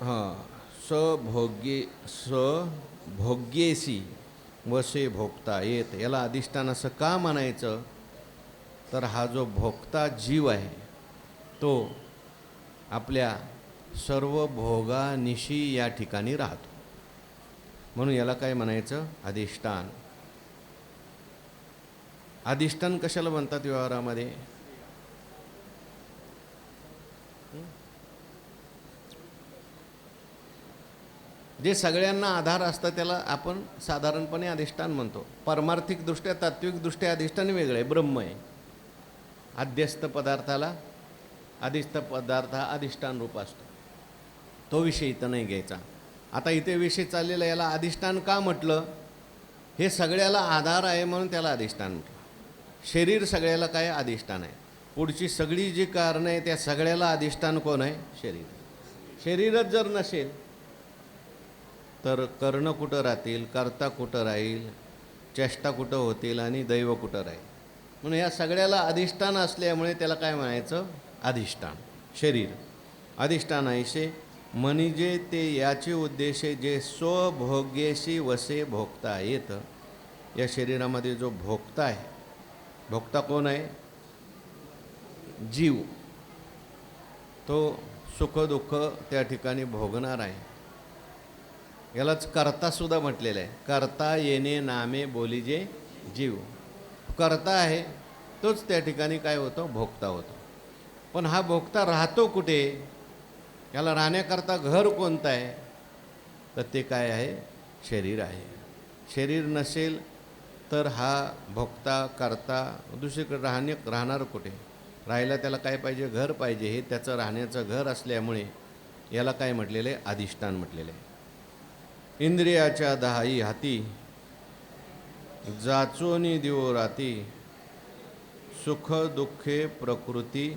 हां, भोग्येसी वसे भोगता येत. याला अधिष्ठान असं का म्हणायचं? तर हा जो भोगता जीव आहे तो आपल्या सर्व भोगानिशी या ठिकाणी राहतो, म्हणून याला काय म्हणायचं? अधिष्ठान. अधिष्ठान कशाला म्हणतात व्यवहारामध्ये? जे सगळ्यांना आधार असतं त्याला आपण साधारणपणे अधिष्ठान म्हणतो. पारमार्थिकदृष्ट्या तात्विकदृष्ट्या अधिष्ठान वेगळं आहे, ब्रह्म आहे. अध्यस्त पदार्थाला अधिस्थ पदार्थ हा अधिष्ठान रूप असतो. तो विषय इथं नाही घ्यायचा. आता इथे विषय चाललेला, याला अधिष्ठान का म्हटलं? हे सगळ्याला आधार आहे म्हणून त्याला अधिष्ठान म्हटलं. शरीर सगळ्याला काय अधिष्ठान आहे. पुढची सगळी जी कारणं आहे त्या सगळ्याला अधिष्ठान कोण आहे? शरीर. शरीरच जर नसेल तर कर्ण कुठं राहतील, कर्ता कुठं राहील, चेष्टा कुठं होतील आणि दैव कुठं राहील? म्हणून या सगळ्याला अधिष्ठान असल्यामुळे त्याला काय म्हणायचं? अधिष्ठान. शरीर अधिष्ठान ऐसे म्हणजे ते याचे उद्देशे जे स्वभोग्येशी वसे भोगता येत. या शरीरामध्ये जो भोगता आहे, भोगता कोण आहे? जीव. तो सुखदुःख त्या ठिकाणी भोगणार आहे. यालाच कर्तासुद्धा म्हटलेलं आहे. करता येणे नामे बोलीजे जीव. करता आहे तोच त्या ठिकाणी काय होतो? भोगता होतो. पण हा भोगता राहतो कुठे? याला राहण्याकरता घर कोणतं आहे? तर ते काय आहे? शरीर आहे. शरीर नसेल तर हा भोगता करता दुसरीकडे राहणार कुठे? राहायला त्याला काय पाहिजे? घर पाहिजे. हे त्याचं राहण्याचं घर असल्यामुळे याला काय म्हटलेलं आहे? अधिष्ठान म्हटलेलं आहे. इंद्रियाच्या दहाई हाती जाचोनी दिवो राती सुख दुःखे प्रकृती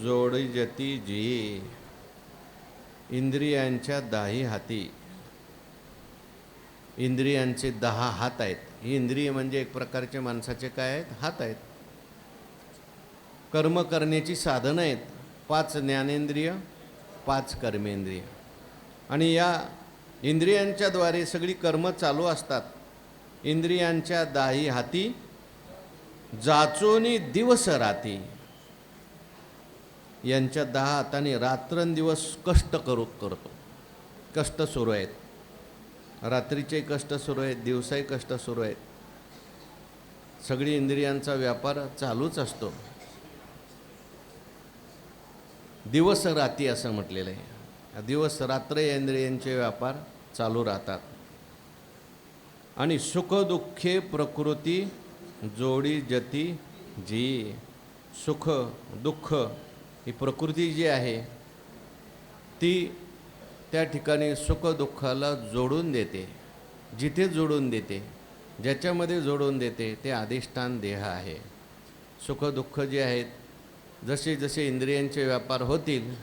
जोडजती जी. इंद्रियांच्या दाही हाती. इंद्रियांचे 10 हात आहेत. ही इंद्रिय म्हणजे एक प्रकारचे माणसाचे काय आहेत? हात आहेत. कर्म करण्याची साधनं आहेत. 5 ज्ञानेंद्रिय, 5 कर्मेंद्रिय. आणि या इंद्रियांच्याद्वारे सगळी कर्म चालू असतात. इंद्रियांच्या दाही हाती जाचोनी दिवस राती. यांच्या 10 हाताने रात्रंदिवस कष्ट करतो. कष्ट सुरू आहेत. रात्रीचे कष्ट सुरू आहेत, दिवसाही कष्ट सुरू आहेत. सगळी इंद्रियांचा व्यापार चालूच असतो. दिवस राती असं म्हटलेलं आहे. दिवस रात्र या इंद्रियांचे व्यापार चालू राहतात. आणि सुख दुःखे प्रकृती जोडी जती जी. सुख दुःख ही प्रकृती जी आहे ती त्या ठिकाणी सुख दुःखाला जोडून देते. जिथे जोडून देते, ज्याच्यामध्ये जोडून देते ते अधिष्ठान देह आहे. सुख दुःख जे आहेत, जसे जसे इंद्रियांचे व्यापार होतील,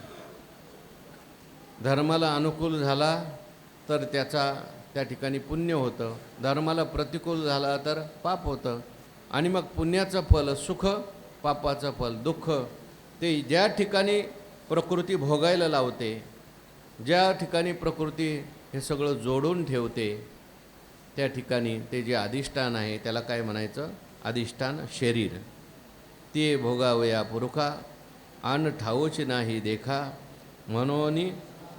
धर्माला अनुकूल झाला तर त्याचा त्या ठिकाणी पुण्य होतं, धर्माला प्रतिकूल झाला तर पाप होतं. आणि मग पुण्याचं फल सुख, पापाचं फल दुःख. ते ज्या ठिकाणी प्रकृती भोगायला लावते, ज्या ठिकाणी प्रकृती हे सगळं जोडून ठेवते, त्या ठिकाणी ते जे अधिष्ठान आहे त्याला काय म्हणायचं? अधिष्ठान शरीर. ते भोगावया पुरुखा आन ठाऊच नाही देखा म्हणून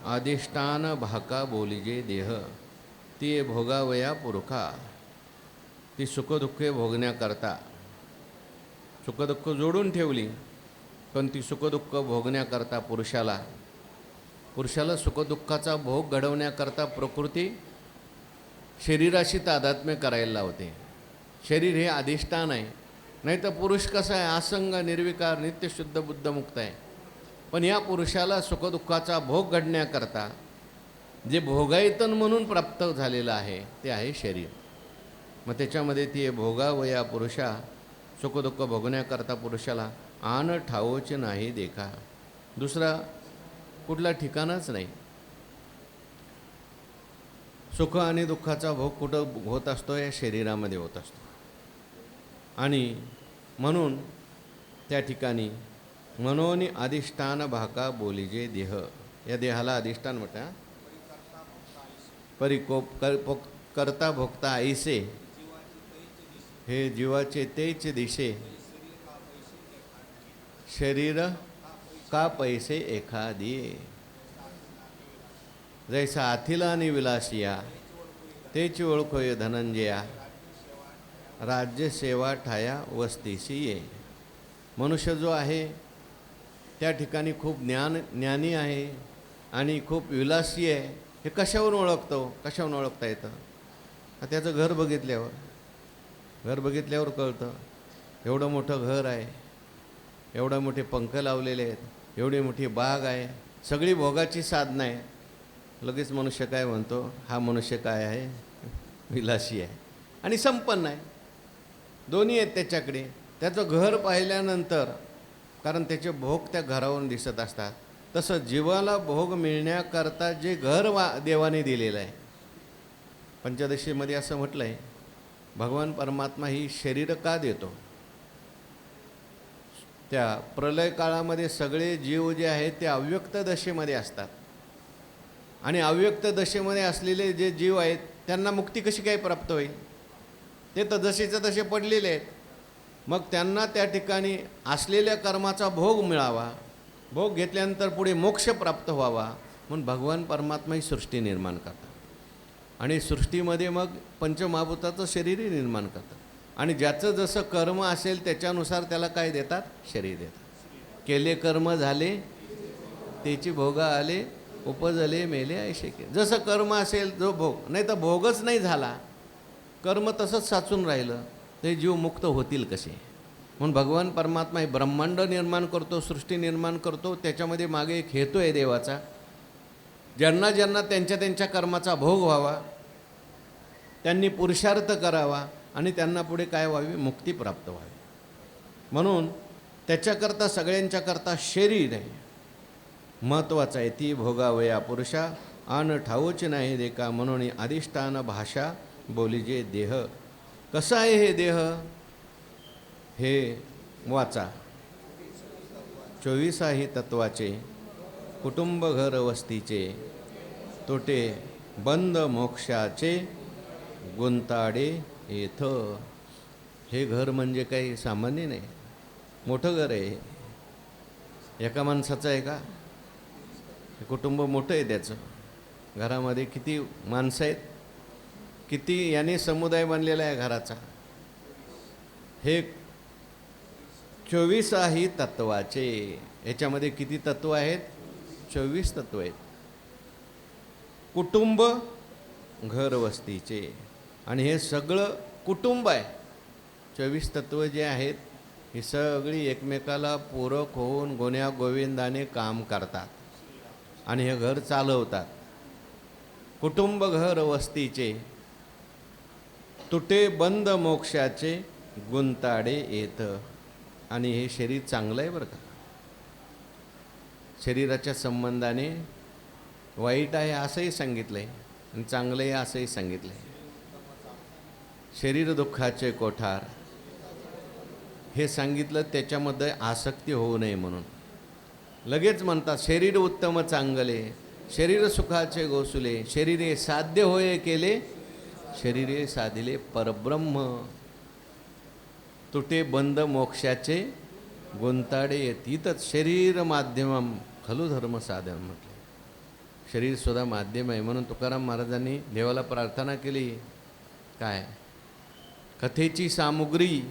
अधिष्ठान भाका बोलिजे देह. ते भोगावया पुरुखा. ती सुखदुःखे भोगण्याकरता, सुखदुःख जोडून ठेवली, पण ती सुखदुःख भोगण्याकरता पुरुषाला सुखदुःखाचा भोग घडवण्याकरता प्रकृती शरीराशी तादात्म्य करायला लावते. शरीर हे अधिष्ठान आहे. नाही तर पुरुष कसा आहे? असंग, निर्विकार, नित्यशुद्ध, बुद्धमुक्त आहे. पण या पुरुषाला सुखदुःखाचा भोग घडण्याकरता जे भोगायतन म्हणून प्राप्त झालेलं आहे ते आहे शरीर. मग त्याच्यामध्ये ती भोगावया पुरुषा, सुखदुःख भोगण्याकरता पुरुषाला आन ठावोच नाही देखा. दुसरा कुठला ठिकाणच नाही. सुख आणि दुःखाचा भोग कुठं होत असतो? या शरीरामध्ये होत असतो. आणि म्हणून त्या ठिकाणी मनोनी अधिष्ठान भाका बोलिजे देह. या देहाला अधिष्ठान म्हणतात. परिकोप करता भोगता ऐसे, हे जीवाचे तेच दिशे, शरीर का पैसे एखादी, जैसा आथिला आणि विलासिया, तेच ओळखोय धनंजया, राज्य सेवा ठाया वस्तीसी ये. मनुष्य जो आहे त्या ठिकाणी खूप ज्ञानी आहे आणि खूप विलासी आहे. हे कशावरून ओळखतो? कशावरून ओळखता येतं? त्याचं घर बघितल्यावर कळतं. एवढं मोठं घर आहे, एवढे मोठे पंख लावलेले आहेत, एवढी मोठी बाग आहे, सगळी भोगाची साधनं आहे. लगेच मनुष्य काय म्हणतो? हा मनुष्य काय आहे? विलासी आहे आणि संपन्न आहे. दोन्ही आहेत त्याच्याकडे. त्याचं घर पाहिल्यानंतर, कारण त्याचे भोग त्या घरावरून दिसत असतात, तसं जीवाला भोग मिळण्याकरता जे घर देवाने दिलेलं आहे. पंचदशीमध्ये असं म्हटलं आहे, भगवान परमात्मा ही शरीर का देतो? त्या प्रलय काळामध्ये सगळे जीव जे आहेत ते अव्यक्त दशेमध्ये असतात आणि अव्यक्त दशेमध्ये असलेले जे जीव आहेत त्यांना मुक्ती कशी काय प्राप्त होईल? ते तर जसेच्या तसे पडलेले आहेत. मग त्यांना त्या ठिकाणी असलेल्या कर्माचा भोग मिळावा, भोग घेतल्यानंतर पुढे मोक्ष प्राप्त व्हावा म्हणून भगवान परमात्मा ही सृष्टी निर्माण करतात आणि सृष्टीमध्ये मग पंचमहाभूताचं शरीरही निर्माण करतात आणि ज्याचं जसं कर्म असेल त्याच्यानुसार त्याला काय देतात? शरीर देतात. केले कर्म झाले त्याची भोगा आले, उपजले मेले ऐशे के. जसं कर्म असेल जो भोग, नाही तर भोगच नाही झाला, कर्म तसंच साचून राहिलं, ते जीव मुक्त होतील कसे? म्हणून भगवान परमात्मा हे ब्रह्मांड निर्माण करतो, सृष्टी निर्माण करतो. त्याच्यामध्ये मागे एक हेतू आहे देवाचा. ज्यांना ज्यांना त्यांच्या त्यांच्या कर्माचा भोग व्हावा, त्यांनी पुरुषार्थ करावा आणि त्यांना पुढे काय व्हावी? मुक्ती प्राप्त व्हावी. म्हणून त्याच्याकरता सगळ्यांच्याकरता शरीर आहे महत्त्वाचं आहे. ती भोगावया पुरुषा आन ठाऊच नाही देका, म्हणून अधिष्ठान भाषा बोलीजे देह. कसं आहे हे देह? हे वाचा. 24 आहे तत्वाचे, कुटुंब घर वस्तीचे, तोटे बंद मोक्षाचे, गुंताडे येथ. हे घर म्हणजे काही सामान्य नाही, मोठं घर आहे. एका माणसाचं आहे का? हे कुटुंब मोठं आहे त्याचं. घरामध्ये किती माणसं आहेत, किती याने समुदाय बनलेला आहे घराचा. हे 24 आहे तत्वाचे. याच्यामध्ये किती तत्व आहेत? 24 तत्व आहेत. कुटुंब घर वस्तीचे, आणि हे सगळं कुटुंब आहे. 24 तत्व जे आहेत ही सगळी एकमेकाला पूरक होऊन गोण्या गोविंदाने काम करतात आणि हे घर चालवतात. कुटुंब घर वस्तीचे, तुटे बंद मोक्षाचे, गुंताडे येत. आणि हे शरीर चांगलं आहे बरं का. शरीराच्या संबंधाने वाईट आहे असंही सांगितलं आहे आणि चांगलं आहे असंही सांगितलं आहे. शरीर दुःखाचे कोठार हे सांगितलं, त्याच्यामध्ये आसक्ती होऊ नये म्हणून. लगेच म्हणतात शरीर उत्तम चांगले, शरीर सुखाचे गोसुले, शरीरे साध्य होय केले, शरीरे साधिले परब्रह्म. तुटे बंद मोक्षाचे, गुंताडे तीतच शरीर माध्यमम खलु धर्म साधन म्हटले. शरीर सुद्धा माध्यम आहे. म्हणून तुकाराम महाराजांनी देवाला प्रार्थना केली, काय? कथेची सामुग्री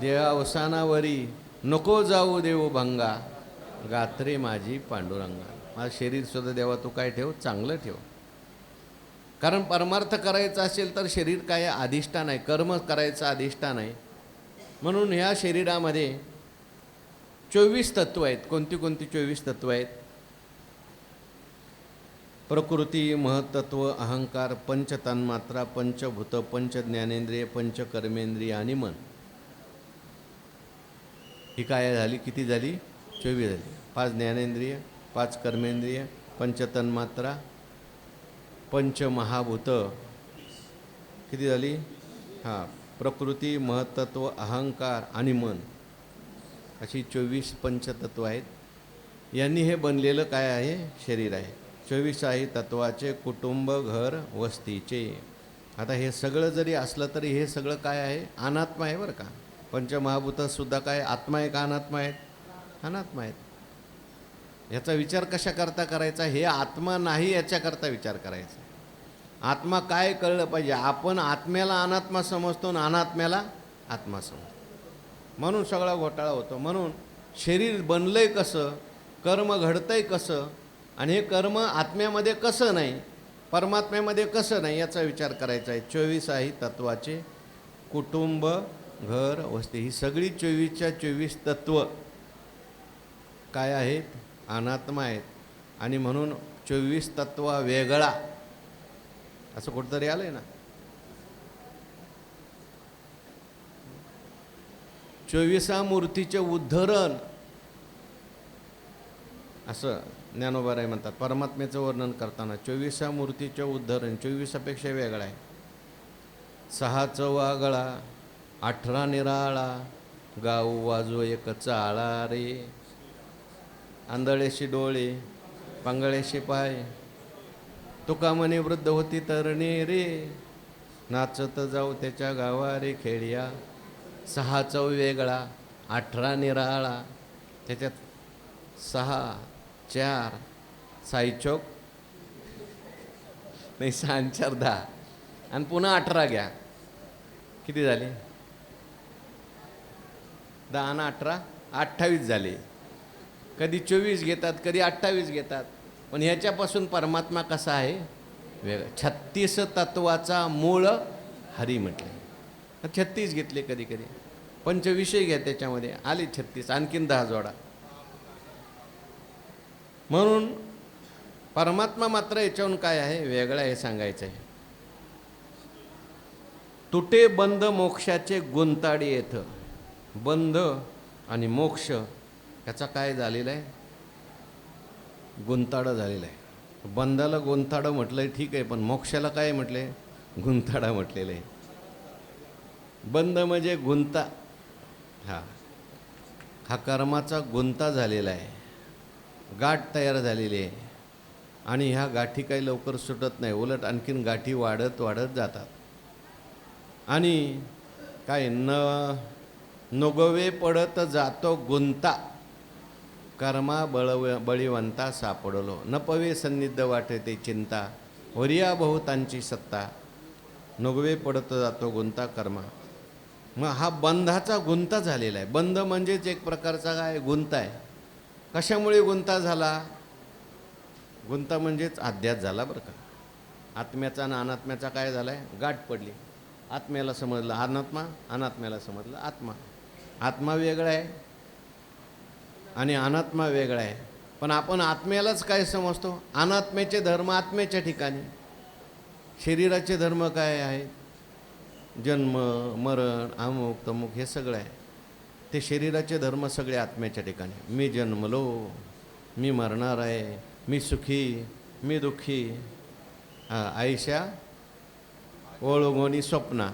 देवा अवसानावरी, नको जाऊ देव भंगा, गात्रे माझी पांडुरंगा. माझं शरीर सुद्धा देवा तू काय ठेव? चांगलं ठेव. कारण परमार्थ करायचा असेल तर शरीर काय अधिष्ठान आहे, कर्म करायचं अधिष्ठान आहे. म्हणून ह्या शरीरामध्ये 24 तत्व आहेत. कोणती कोणती 24 तत्व आहेत? प्रकृती, महत्त्व, अहंकार, पंचतन्मात्रा, पंचभूत, पंच ज्ञानेंद्रिय, पंच कर्मेंद्रिय आणि मन. ही काय झाली? किती झाली? 24 झाली. 5 ज्ञानेंद्रिय, 5 कर्मेंद्रिय, पंचतन्मात्रा, पंचमहाभूत, किती झाली? हां, प्रकृती, महत्त्व, अहंकार आणि मन, अशी 24 पंचतत्व आहेत. यांनी हे बनलेलं काय आहे? शरीर आहे. 24 तत्वाचे कुटुंब घर वस्तीचे. आता हे सगळं जरी असलं तरी हे सगळं काय आहे? अनात्मा आहे बरं का. पंचमहाभूतसुद्धा काय आत्मा आहे का अनात्मा आहेत? अनात्मा आहेत. याचा विचार कशाकरता करायचा? हे आत्मा नाही याच्याकरता विचार करायचा. आत्मा काय कळलं पाहिजे. आपण आत्म्याला अनात्मा समजतो आणि अनात्म्याला आत्मा समजतो, म्हणून सगळा घोटाळा होतो. म्हणून शरीर बनलंय कसं, कर्म घडतंय कसं, आणि हे कर्म आत्म्यामध्ये कसं नाही, परमात्म्यामध्ये कसं नाही, याचा विचार करायचा आहे. 24 तत्वाचे कुटुंब घर वस्ती. ही सगळी 24च्या 24 तत्व काय आहेत? अनात्मा आहेत. आणि म्हणून 24 तत्व वेगळा असं कुठंतरी आलंय ना. 24 मूर्तीचे उद्धरण असं ज्ञानोबाराय म्हणतात. परमात्म्याचं वर्णन करताना 24 मूर्तीचे उद्धरण 24पेक्षा वेगळा आहे. 6 चौवा गळा, 18 निराळा, गाऊ वाजो एक चाळा रे, आंधळेशी डोळे, पांगळेशी पाय, तुका म्हणे वृद्ध होती तरणे रे, नाचत जाऊ त्याच्या गावा रे खेड्या. 6 चौ वेगळा, 18 निराळा, त्याच्यात 6 4 साईचोक नाही, 6 4 10 आणि पुन्हा 18 घ्या, किती झाले? 10 आणि 18 28 झाले. कधी 24 घेतात, कधी 28 घेतात. पण ह्याच्यापासून परमात्मा कसा आहे? वेगळा. 36 तत्वाचा मूळ हरी म्हटले. 36 घेतले कधी कधी. पंचविषय घ्या, त्याच्यामध्ये आले 36, आणखीन 10 जोडा. म्हणून परमात्मा मात्र याच्याहून काय आहे? वेगळा आहे, सांगायचं आहे. तुटे बंध मोक्षाचे गुंताडी येतं. बंध आणि मोक्ष याचा काय झालेला आहे? गुंताडं झालेलं आहे. बंधाला गुंताडं म्हटलंय ठीक आहे, पण मोक्षाला काय म्हटलंय? गुंताडा म्हटलेलं आहे. बंध म्हणजे गुंता, हा कर्माचा गुंता झालेला आहे, गाठ तयार झालेली आहे. आणि ह्या गाठी काही लवकर सुटत नाही, उलट आणखीन गाठी वाढत वाढत जातात. आणि काय नगवे पडत जातो गुंता, कर्मा बळीवंता सापडलो, न पवे सन्निध वाटते चिंता, वरिया बहुतांची सत्ता. नगवे पडत जातो गुंता कर्मा. मग हा बंधाचा गुंता झालेला आहे. बंध म्हणजेच एक प्रकारचा काय? गुंता आहे. कशामुळे गुंता झाला? गुंता म्हणजेच अध्यास झाला बरं का. आत्म्याचा आणि अनात्म्याचा काय झाला आहे? गाठ पडली. आत्म्याला समजलं अनात्मा, अनात्म्याला समजलं आत्मा. आत्मा वेगळा आहे आणि अनात्मा वेगळा आहे. पण आपण आत्म्यालाच काय समजतो? अनात्म्याचे धर्म आत्म्याच्या ठिकाणी. शरीराचे धर्म काय आहेत? जन्म मरण अमुक तमुक हे सगळं आहे. ते शरीराचे धर्म सगळे आत्म्याच्या ठिकाणी. मी जन्मलो, मी मरणार आहे, मी सुखी, मी दुःखी. आयशा ओळगोनी स्वप्ना,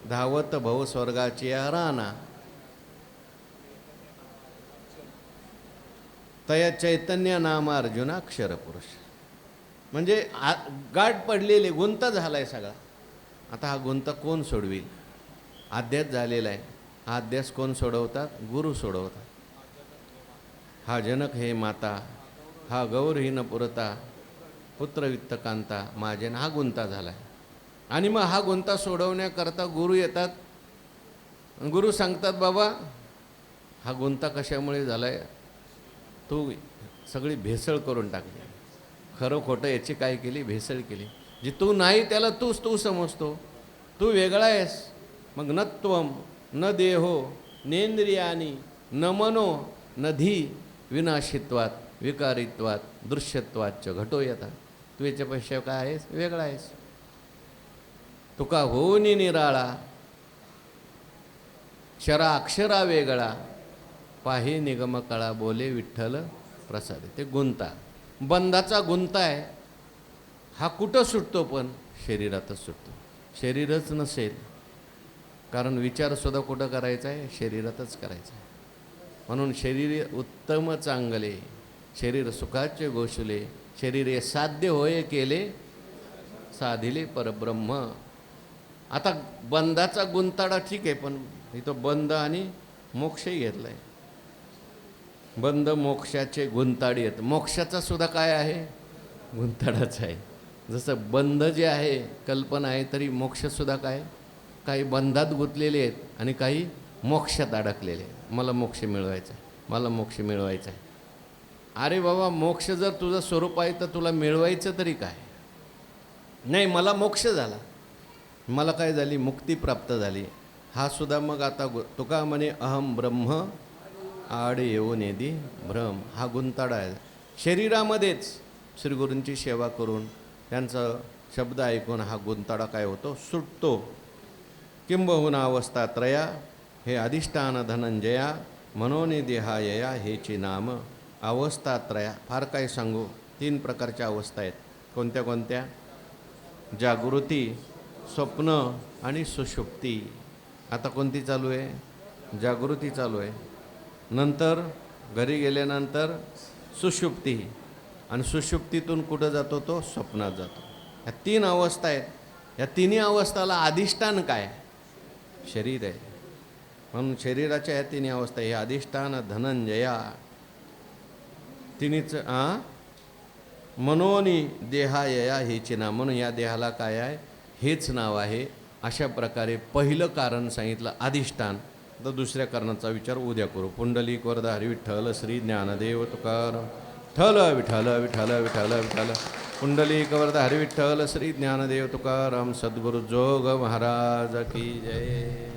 धावत भव स्वर्गाची राना, तया चैतन्य नाम अर्जुना अक्षर पुरुष. म्हणजे गाठ पडलेले, गुंता झाला आहे सगळा. आता हा गुंता कोण सोडविल? अध्यास झालेला आहे. हा अध्यास कोण सोडवतात? गुरु सोडवतात. हा जनक हे माता, हा गौरहीन पुरता, पुत्रवित्त कांता माझे, हा गुंता झाला आहे. आणि मग हा गुंता सोडवण्याकरता गुरु येतात. गुरु सांगतात, बाबा हा गुंता कशामुळे झाला आहे? तू सगळी भेसळ करून टाकली, खरं खोटं याची काय केली? भेसळ केली. जी तू नाही त्याला तू समजतो, तू वेगळा आहेस. मग न त्वम न देहो नेंद्रियानी न मनो न धी विनाशित्वात विकारित्वात दृश्यत्वाच घटो येतात. तू याच्यापेक्षा काय आहेस? वेगळा आहेस. तुका होनी निराळा, क्षरा अक्षरा वेगळा, पाहे निगम कळा बोले विठ्ठल प्रसाद. ते गुंता, बंधाचा गुंता आहे. हा कुठं सुटतो? पण शरीरातच सुटतो. शरीरच नसेल, कारण विचारसुद्धा कुठं करायचा आहे? शरीरातच करायचा आहे. म्हणून शरीर उत्तम चांगले, शरीर सुखाचे गोषले, शरीरे साध्य होय केले साधिले परब्रह्म. आता बंधाचा गुंताडा ठीक आहे, पण इथं बंध आणि मोक्षही घेतलाय. बंध मोक्षाचे गुंताडी आहेत. मोक्षाचा सुद्धा काय आहे? गुंताडाच आहे. जसं बंध जे आहे कल्पना आहे, तरी मोक्षसुद्धा काय, काही बंधात गुंतलेले आहेत आणि काही मोक्षात अडकलेले आहेत. मला मोक्ष मिळवायचा आहे, मला मोक्ष मिळवायचा आहे. अरे बाबा, मोक्ष जर तुझं स्वरूप आहे तर तुला मिळवायचं तरी काय? नाही, मला मोक्ष झाला, मला काय झाली, मुक्ती प्राप्त झाली. हा सुद्धा मग आता तुका म्हणे अहम ब्रह्म आड येऊन येदी भ्रम. हा गुंताडा आहे. शरीरामध्येच श्रीगुरूंची सेवा करून त्यांचं शब्द ऐकून हा गुंताडा काय होतो, सुटतो. किंबहुना अवस्था त्रया हे अधिष्ठान धनंजया मनोनी देहायया हेची नाम. अवस्था त्रया फार काय सांगू. 3 प्रकारच्या अवस्था आहेत. कोणत्या कोणत्या? जागृती, स्वप्न आणि सुषुप्ती. आता कोणती चालू आहे? जागृती चालू आहे. नंतर घरी गेल्यानंतर सुषुप्ती, आणि सुषुप्तीतून कुठं जातो तो? स्वप्नात जातो. ह्या 3 अवस्था आहेत. या तिन्ही अवस्थाला अधिष्ठान काय? शरीर आहे. म्हणून शरीराच्या ह्या 3 अवस्था, हे अधिष्ठान धनंजया. तिन्हीच मनोनी देहायया हेचे नाव. म्हणून या देहाला काय आहे? हेच नाव आहे. अशा प्रकारे पहिलं कारण सांगितलं अधिष्ठान. तर दुसऱ्या कारणाचा विचार उद्या करू. पुंडलिक वरदा हरी विठ्ठल श्री ज्ञानदेव तुकाराम. ठल विठ्ठल विठ्ठल विठ्ठल विठ्ठल. पुंडलिक वरदा हरी विठ्ठल श्री ज्ञानदेव तुकाराम. सद्गुरु जोग महाराज की जय.